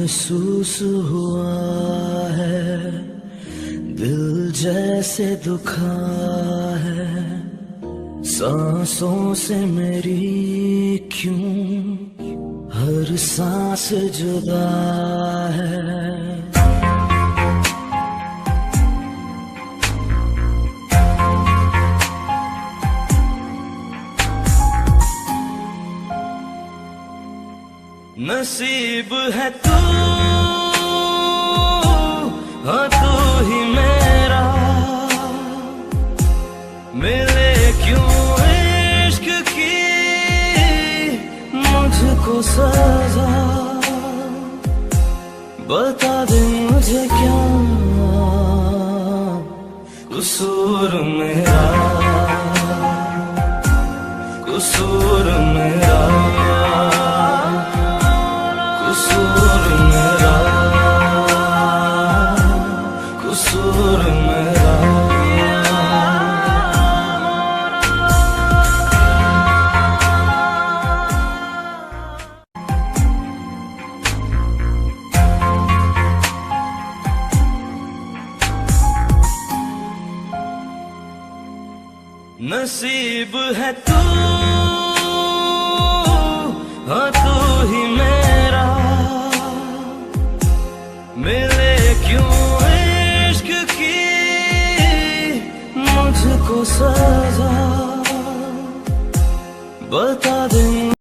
महसूस हुआ है, दिल जैसे दुखा है, सांसों से मेरी क्यों हर सांस जुदा है। नसीब है तू, हाँ तू ही मेरा, मिले क्यों इश्क की मुझको सजा, बता दे मुझे क्या कसूर मेरा, कसूर मेरा, कसूर मेरा, कसूर मेरा। नसीब है तू, हाँ